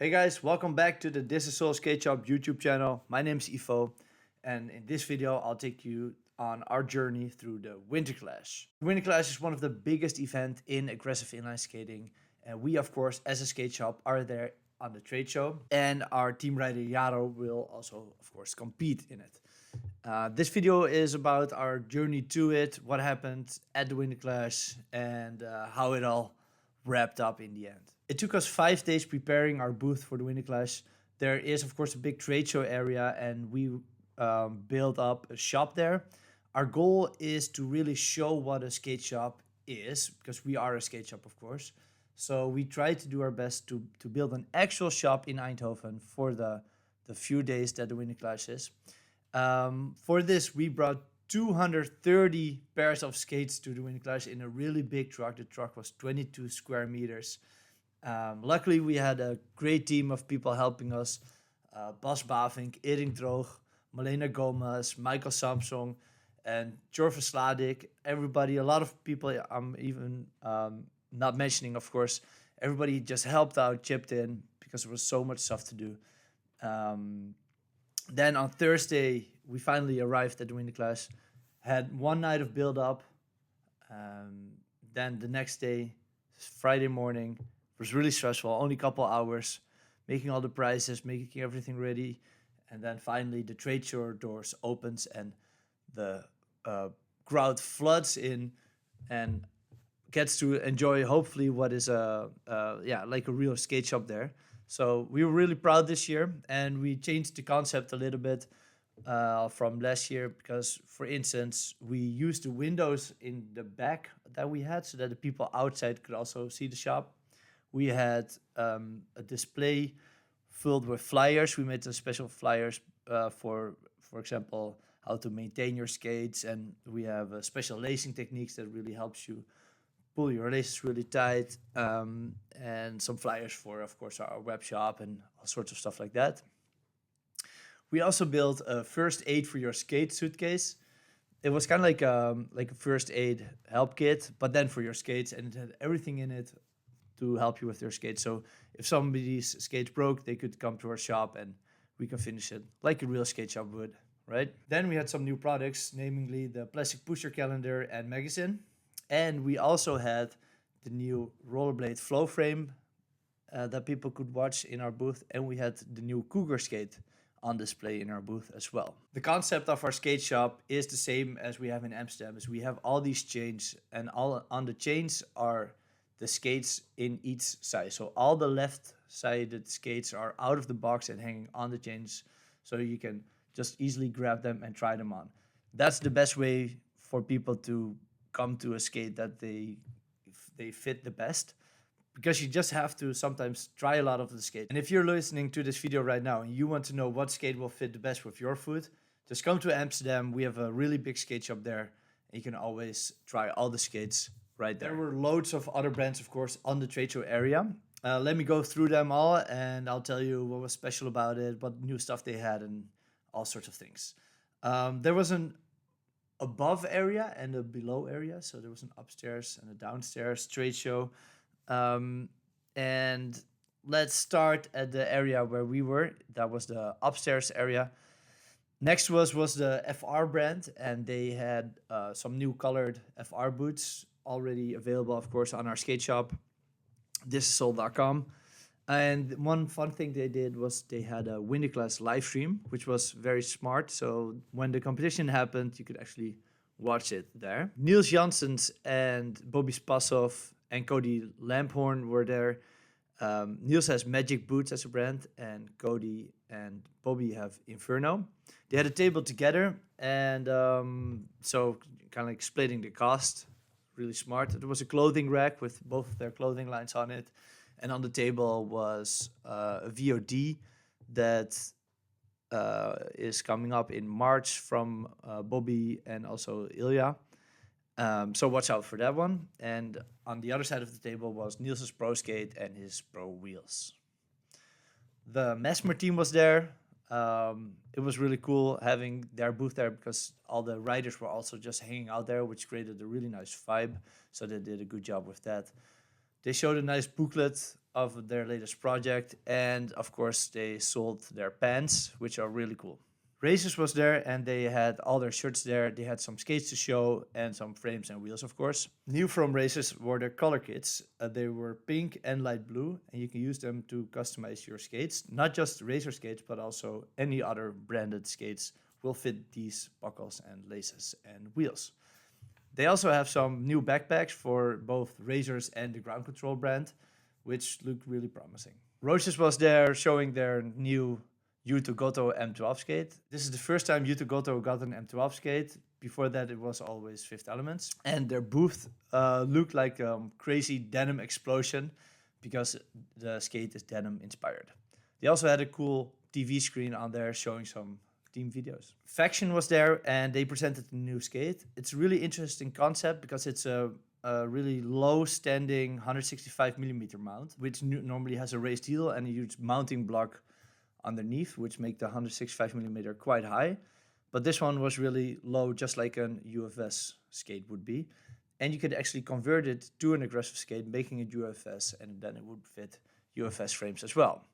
Hey guys, welcome back to the Thisissoul Skateshop YouTube channel. My name is Ivo, and in this video I'll take you on our journey through the Winterclash. Winterclash is one of the biggest events in aggressive inline skating, and we of course as a skate shop are there on the trade show, and our team rider Jaro will also of course compete in it. This video is about our journey to it, what happened at the Winterclash, and how it all wrapped up in the end. It took us 5 days preparing our booth for the Winterclash. There is, of course, a big trade show area, and we built up a shop there. Our goal is to really show what a skate shop is, because we are a skate shop, of course. So we try to do our best to build an actual shop in Eindhoven for the few days that the Winterclash is. For this, we brought 230 pairs of skates to the Winterclash in a really big truck. The truck was 22 square meters. Luckily, we had a great team of people helping us. Bas Bavink, Erik Droog, Malena Gomez, Michael Samsung, and Jorve Sladik. Everybody, a lot of people I'm even not mentioning, of course. Everybody just helped out, chipped in, because there was so much stuff to do. Then on Thursday, we finally arrived at the Winterclash. Had one night of build-up. Then the next day, Friday morning, it was really stressful. Only a couple hours, making all the prizes, making everything ready. And then finally, the trade show doors opens and the crowd floods in and gets to enjoy, hopefully, what is like a real skate shop there. So we were really proud this year, and we changed the concept a little bit from last year, because, for instance, we used the windows in the back that we had so that the people outside could also see the shop. We had a display filled with flyers. We made some special flyers for example, how to maintain your skates, and we have special lacing techniques that really helps you pull your laces really tight, and some flyers for, of course, our web shop and all sorts of stuff like that. We also built a first aid for your skate suitcase. It was kind of like a first aid help kit, but then for your skates, and it had everything in it to help you with your skates. So if somebody's skates broke, they could come to our shop and we can finish it like a real skate shop would, right? Then we had some new products, namely the plastic pusher calendar and magazine. And we also had the new rollerblade flow frame that people could watch in our booth. And we had the new Cougar skate on display in our booth as well. The concept of our skate shop is the same as we have in Amsterdam. Is we have all these chains, and all on the chains are the skates in each size. So all the left-sided skates are out of the box and hanging on the chains, so you can just easily grab them and try them on. That's the best way for people to come to a skate that they fit the best, because you just have to sometimes try a lot of the skate. And if you're listening to this video right now and you want to know what skate will fit the best with your foot, just come to Amsterdam. We have a really big skate shop there, and you can always try all the skates right there. There were loads of other brands, of course, on the trade show area. Let me go through them all, and I'll tell you what was special about it, what new stuff they had, and all sorts of things. There was an above area and a below area. So there was an upstairs and a downstairs trade show. And let's start at the area where we were. That was the upstairs area. Next was the FR brand, and they had some new colored FR boots already available, of course, on our skate shop, Thisissoul.com. And one fun thing they did was they had a Winterclash live stream, which was very smart. So when the competition happened, you could actually watch it there. Niels Janssens and Bobby Spassov and Cody Lamphorn were there. Niels has Magic Boots as a brand, and Cody and Bobby have Inferno. They had a table together, and so kind of like splitting the cost. Really smart. There was a clothing rack with both of their clothing lines on it, and on the table was a VOD that is coming up in March from Bobby and also Ilya. So watch out for that one. And on the other side of the table was Niels's Pro Skate and his Pro Wheels. The Mesmer team was there. It was really cool having their booth there, because all the riders were also just hanging out there, which created a really nice vibe. So they did a good job with that. They showed a nice booklet of their latest project, and of course they sold their pants, which are really cool. Racers was there, and they had all their shirts there. They had some skates to show and some frames and wheels, of course. New from Racers were their color kits. They were pink and light blue, and you can use them to customize your skates. Not just Racer skates, but also any other branded skates will fit these buckles and laces and wheels. They also have some new backpacks for both Racers and the Ground Control brand, which look really promising. Roaches was there showing their new Yuto Goto M12 skate. This is the first time Yuto Goto got an M12 skate. Before that, it was always Fifth Elements. And their booth looked like a crazy denim explosion because the skate is denim inspired. They also had a cool TV screen on there showing some team videos. Faction was there and they presented a new skate. It's a really interesting concept because it's a really low standing 165 millimeter mount, which normally has a raised heel and a huge mounting block underneath, which make the 165 millimeter quite high. But this one was really low, just like an UFS skate would be. And you could actually convert it to an aggressive skate, making it UFS, and then it would fit UFS frames as well.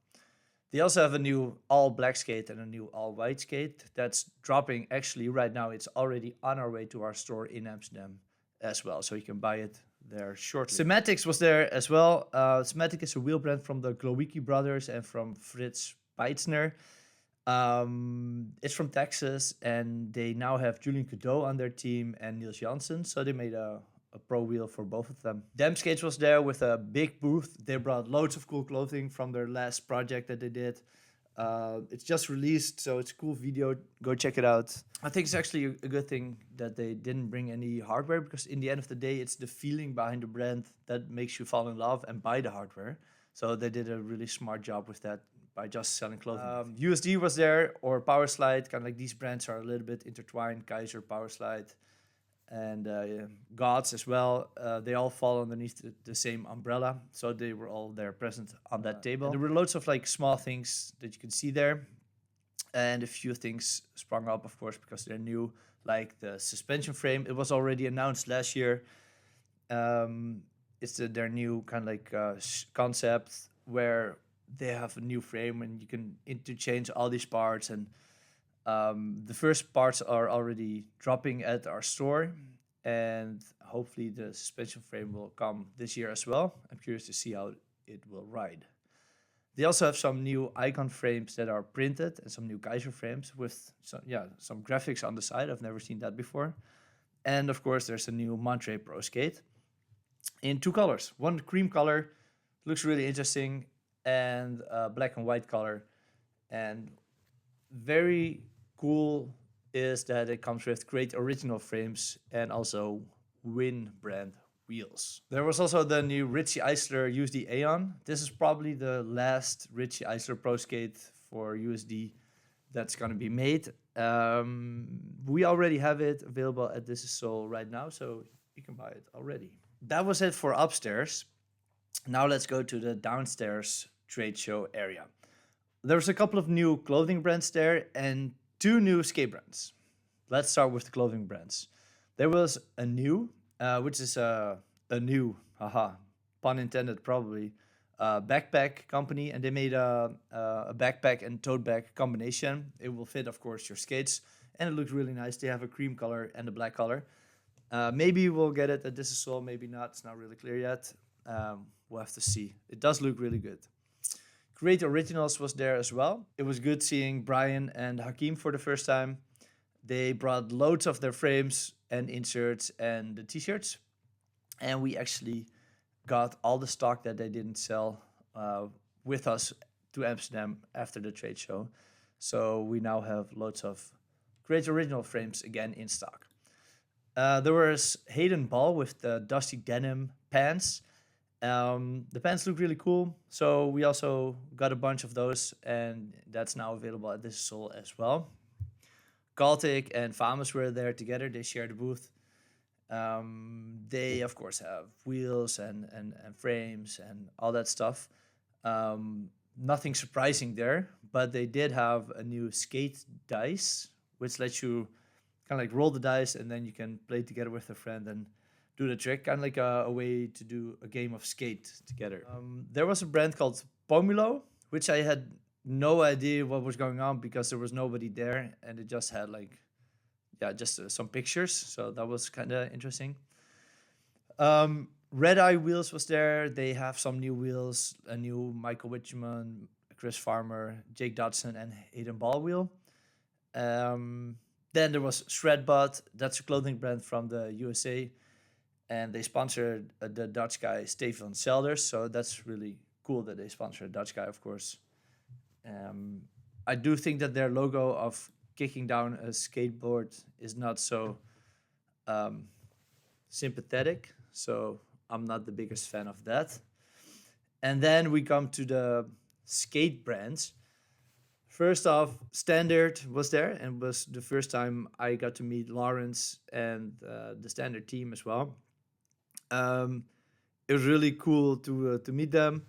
They also have a new all black skate and a new all white skate that's dropping actually right now. It's already on our way to our store in Amsterdam as well, so you can buy it there shortly. Sematics was there as well. Sematic is a wheel brand from the Glowicki brothers and from Fritz Peitzner. It's from Texas, and they now have Julian Cadeau on their team and Niels Janssen, so they made a pro wheel for both of them. Dem Skates was there with a big booth. They brought loads of cool clothing from their last project that they did. It's just released, so it's a cool video. Go check it out. I think it's actually a good thing that they didn't bring any hardware, because in the end of the day, it's the feeling behind the brand that makes you fall in love and buy the hardware. So they did a really smart job with that by just selling clothing. USD was there, or Powerslide. Kind of like these brands are a little bit intertwined. Kaiser, Powerslide, and Gods as well. They all fall underneath the same umbrella. So they were all there present on that table. And there were loads of like small things that you can see there. And a few things sprung up, of course, because they're new, like the suspension frame. It was already announced last year. It's their new kind of like concept where they have a new frame and you can interchange all these parts. And the first parts are already dropping at our store. And hopefully the suspension frame will come this year as well. I'm curious to see how it will ride. They also have some new Icon frames that are printed and some new Kaiser frames with some graphics on the side. I've never seen that before. And of course, there's a new Monterey Pro skate in two colors. One cream color, looks really interesting, and black and white color. And very cool is that it comes with great original frames and also Win brand wheels. There was also the new Ritchie Eisler USD Aeon. This is probably the last Ritchie Eisler Pro skate for USD that's going to be made. We already have it available at Thisissoul right now, so you can buy it already. That was it for upstairs. Now let's go to the downstairs trade show area. There was a couple of new clothing brands there and two new skate brands. Let's start with the clothing brands. There was a new, which is a new, pun intended probably, backpack company, and they made a backpack and tote bag combination. It will fit, of course, your skates, and it looks really nice. They have a cream color and a black color. Maybe we'll get it at Thisissoul, maybe not. It's not really clear yet. We'll have to see. It does look really good. Great Originals was there as well. It was good seeing Brian and Hakeem for the first time. They brought loads of their frames and inserts and the t-shirts. And we actually got all the stock that they didn't sell with us to Amsterdam after the trade show. So we now have loads of Great Original frames again in stock. There was Hayden Ball with the Dusty Denim pants. The pants look really cool, so we also got a bunch of those, and that's now available at Thisissoul as well. Galtic and Famous were there together. They shared a booth. They, of course, have wheels and frames and all that stuff. Nothing surprising there, but they did have a new skate dice, which lets you kind of like roll the dice, and then you can play together with a friend and do the trick, kind of like a way to do a game of skate together. There was a brand called Pomulo, which I had no idea what was going on because there was nobody there, and it just had like, yeah, just some pictures. So that was kind of interesting. Red Eye Wheels was there. They have some new wheels, a new Michael Witchman, Chris Farmer, Jake Dodson, and Hayden Ball wheel. Then there was Shredbot. That's a clothing brand from the USA, and they sponsored the Dutch guy Stefan Selders. So that's really cool that they sponsor a Dutch guy, of course. I do think that their logo of kicking down a skateboard is not so sympathetic. So I'm not the biggest fan of that. And then we come to the skate brands. First off, Standard was there, and was the first time I got to meet Lawrence and the Standard team as well. It was really cool to meet them,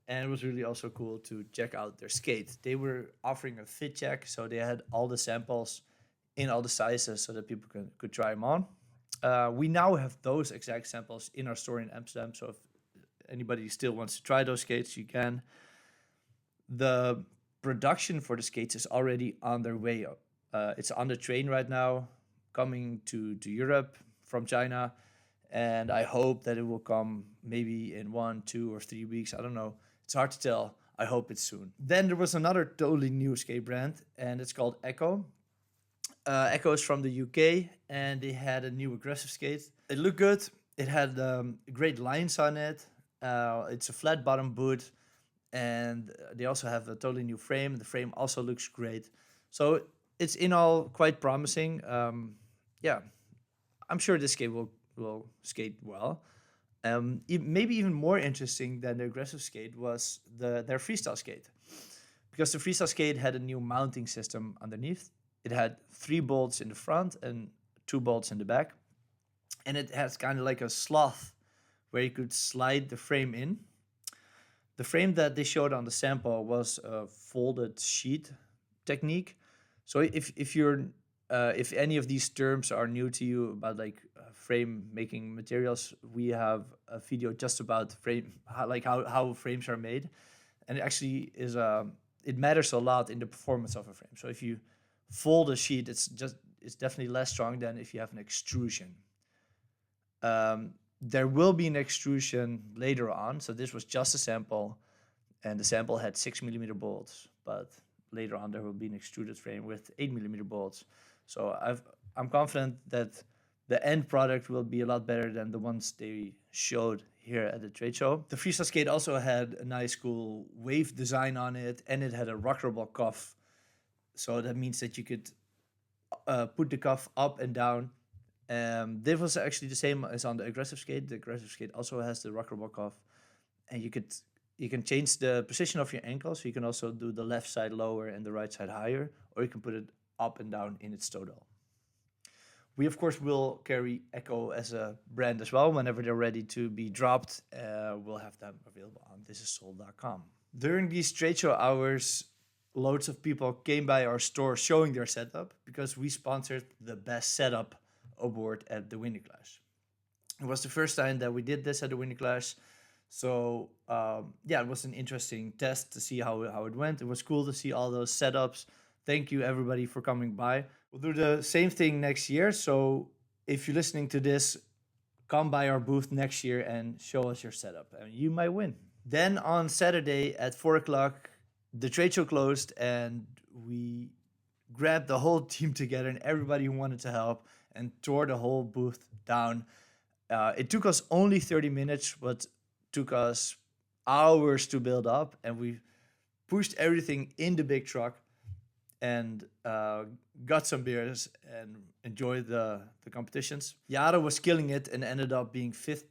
and it was really also cool to check out their skate. They were offering a fit check, so they had all the samples in all the sizes so that people could try them on. We now have those exact samples in our store in Amsterdam, so if anybody still wants to try those skates, you can. The production for the skates is already on their way. It's on the train right now, coming to Europe from China, and I hope that it will come maybe in 1, 2, or 3 weeks. I don't know. It's hard to tell. I hope it's soon. Then there was another totally new skate brand, and it's called Echo. Echo is from the UK, and they had a new aggressive skate. It looked good. It had great lines on it. It's a flat bottom boot, and they also have a totally new frame. The frame also looks great. So it's in all quite promising. Yeah, I'm sure this skate will skate well. Maybe even more interesting than the aggressive skate was their freestyle skate, because the freestyle skate had a new mounting system underneath. It had 3 bolts in the front and 2 bolts in the back, and it has kind of like a sloth where you could slide the frame in. The frame that they showed on the sample was a folded sheet technique. So if any of these terms are new to you about like frame making materials, we have a video just about how frames are made, and it actually is it matters a lot in the performance of a frame. So if you fold a sheet, it's definitely less strong than if you have an extrusion. There will be an extrusion later on. So this was just a sample, and the sample had 6mm bolts, but later on there will be an extruded frame with 8mm bolts. So I'm confident that the end product will be a lot better than the ones they showed here at the trade show. The freestyle skate also had a nice cool wave design on it, and it had a rockable cuff. So that means that you could put the cuff up and down. This was actually the same as on the aggressive skate. The aggressive skate also has the rockable cuff, and you can change the position of your ankle. So you can also do the left side lower and the right side higher, or you can put it up and down in its total. We of course will carry Echo as a brand as well. Whenever they're ready to be dropped, we'll have them available on thisissoul.com. During these trade show hours, loads of people came by our store showing their setup, because we sponsored the best setup award at the Winterclash. It was the first time that we did this at the Winterclash. So yeah, it was an interesting test to see how it went. It was cool to see all those setups. Thank you everybody for coming by. We'll do the same thing next year. So if you're listening to this, come by our booth next year and show us your setup, and you might win. Then on Saturday at 4 o'clock, the trade show closed, and we grabbed the whole team together and everybody who wanted to help and tore the whole booth down. It took us only 30 minutes, but took us hours to build up, and we pushed everything in the big truck and got some beers and enjoyed the competitions. Yara was killing it and ended up being 5th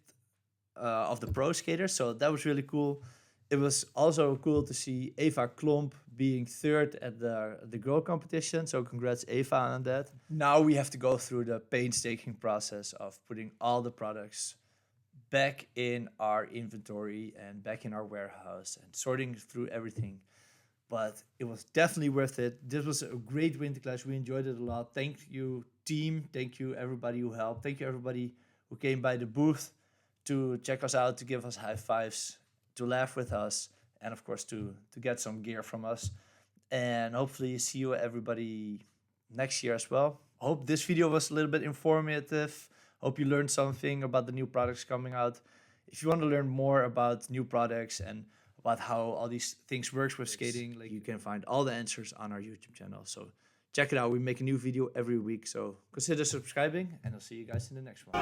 of the pro skaters, so that was really cool. It was also cool to see Eva Klomp being 3rd at the girl competition. So congrats, Eva, on that. Now we have to go through the painstaking process of putting all the products back in our inventory and back in our warehouse and sorting through everything. But it was definitely worth it. This was a great Winterclash. We enjoyed it a lot. Thank you, team. Thank you, everybody who helped. Thank you, everybody who came by the booth to check us out, to give us high fives, to laugh with us, and of course to get some gear from us. And hopefully see you everybody next year as well. Hope this video was a little bit informative. Hope you learned something about the new products coming out. If you want to learn more about new products and about how all these things works with skating, like, you can find all the answers on our YouTube channel. So check it out. We make a new video every week. So consider subscribing, and I'll see you guys in the next one.